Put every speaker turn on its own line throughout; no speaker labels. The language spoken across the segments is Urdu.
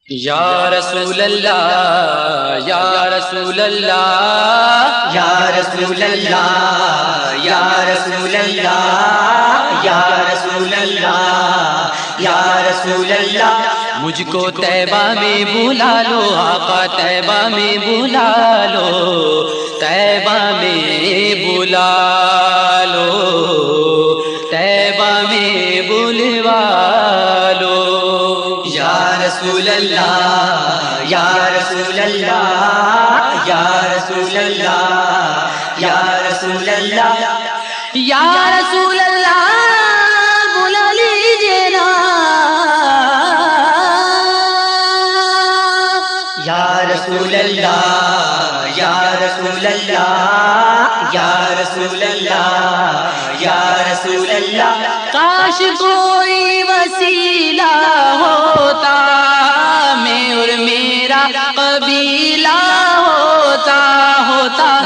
یا رسول اللہ یا رسول اللہ
یا رسول اللہ یا رسول اللہ یا رسول اللہ یا رسول اللہ
مجھ کو طیبہ میں بلا لو آقا طیبہ میں بلا لو طیبہ میں بلا لو طیبہ میں بلوا لو
یا رسول اللہ یا رسول اللہ یا رسول اللہ یا رسول اللہ
یا رسول اللہ بلا لیجیے نا
یا رسول اللہ یا رسول اللہ یا رسول اللہ یا رسول اللہ
کاش کوئی وسیلہ ہوتا میں اور میرا قبیلہ ہوتا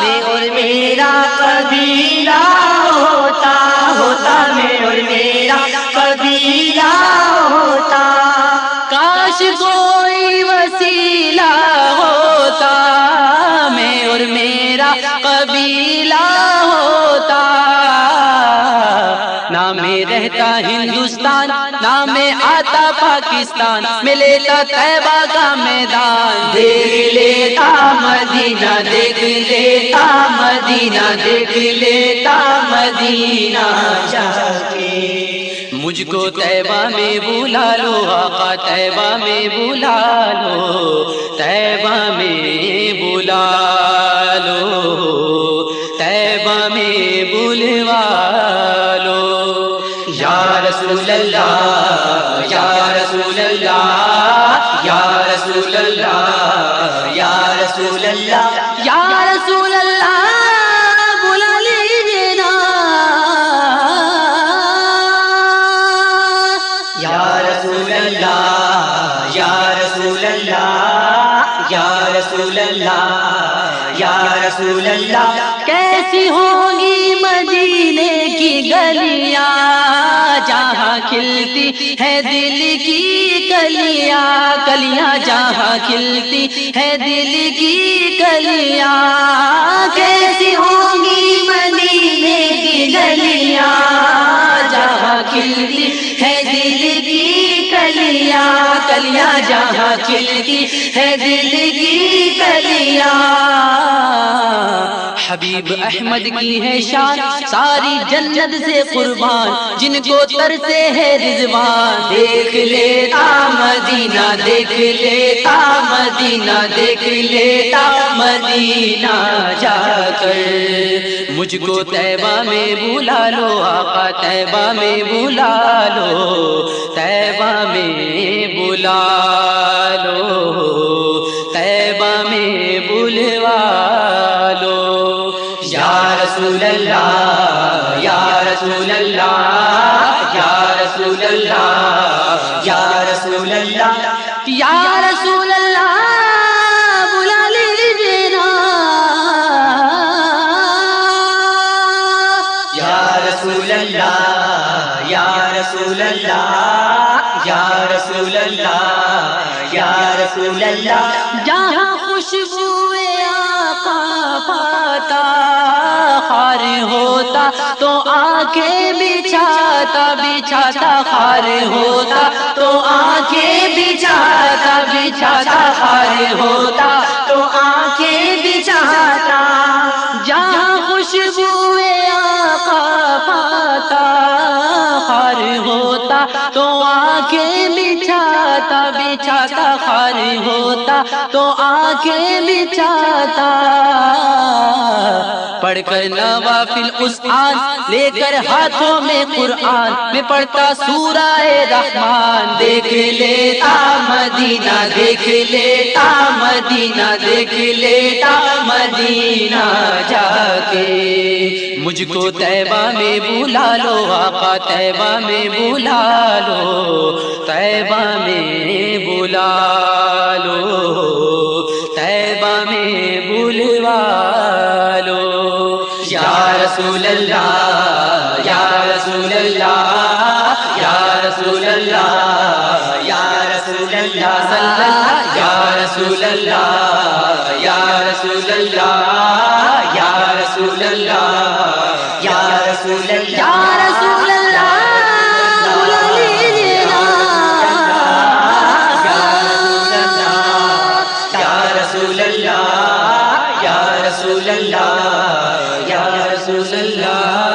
میں اور میرا قبیلہ ہوتا میں اور میرا قبیلہ ہوتا
کاش کوئی وسیلہ ہوتا میں اور میرا قبیلہ ہوتا نہ میں رہتا ہندوستان نہ میں آتا پاکستان میں لیتا طیبہ کا میدان
دیکھ لیتا مدینہ دیکھ لیتا مدینہ دیکھ لیتا مدینہ جا کے
مجھ کو طیبہ میں بلا لو آقا طیبہ میں بلا لو طیبہ میں بلا لو طیبہ میں بلوا لو
یا رسول اللہ یا رسول اللہ یا رسول اللہ یا رسول اللہ
یا رسول اللہ بلا لیجیے نا
یا رسول اللہ یا رسول اللہ یا رسول اللہ یا رسول اللہ
کیسی ہوں گی مدینے کی گلیاں جہاں کھلتی ہے دل کی کلیاں کلیاں جہاں کھلتی ہے دل کی کلیاں
کیسی ہوں گی مدینے کی گلیاں جہاں کھلتی ہے دل کی کلیاں
کلیاں جہاں کھلتی ہے دل کی کلیاں حبیب احمد کی ہے شان ساری جنت سے قربان جن کو ترسے ہے رضوان
دیکھ لیتا مدینہ دیکھ لیتا مدینہ دیکھ لیتا مدینہ جا کر
مجھ کو طیبہ میں بلا لو آقا طیبہ میں بلا لو طیبہ میں بلا لو طیبہ میں بلوا لو
یا رسول اللہ یا رسول اللہ یا رسول اللہ یا رسول اللہ
یا رسول اللہ بلا لیجیے نا
یا رسول اللہ یا رسول اللہ یا رسول اللہ یا رسول اللہ
جہاں خوشبو آقا پاتا خار ہوتا تو آنکھیں بچھاتا بچھاتا خار ہوتا
تو آنکھیں بچھاتا بچھاتا خار ہوتا تو آنکھیں بچھاتا
جہاں خوشبو آقا پاتا خار ہوتا تو آنکھیں بچھاتا بچھاتا خار ہوتا تو آنکھیں بچھاتا پڑھ کر نوافل اس آن لے کر ہاتھوں میں قرآن میں پڑھتا سورہ رحمان
دیکھ لیتا مدینہ دیکھ لیتا مدینہ دیکھ لیتا مدینہ جا کے
مجھ کو طیبہ میں بلا لو آقا طیبہ میں بلا لو طیبہ میں بلا لو طیبہ میں بلوا لو
یا رسول اللہ یا رسول اللہ یا رسول اللہ یا رسول اللہ
صلی اللہ
یا رسول اللہ یا رسول اللہ یا رسول اللہ یا رسول اللہ
یا رسول اللہ بلا لیجیے نا
یا رسول اللہ یا رسول اللہ یا رسول اللہ